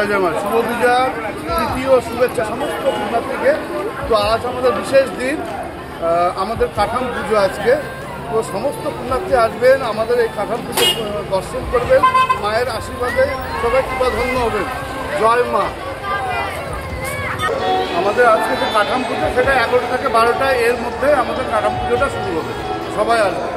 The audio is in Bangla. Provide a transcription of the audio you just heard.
জয় জয় মা। শুভ পূজার তৃতীয় শুভেচ্ছা সমস্ত পুণ্যার্থীকে। তো আজ আমাদের বিশেষ দিন, আমাদের কাঠাম পুজো আজকে। তো সমস্ত পুণ্যার্থী আসবেন, আমাদের এই কাঠাম পুজো দর্শন করবেন, মায়ের আশীর্বাদে সবাই কৃপাধন্য হবেন। জয় মা। আমাদের আজকে যে কাঠাম পুজো সেটা 11টা থেকে 12টা এর মধ্যে আমাদের কাঠাম পুজোটা শুরু হবে। সবাই আসবে।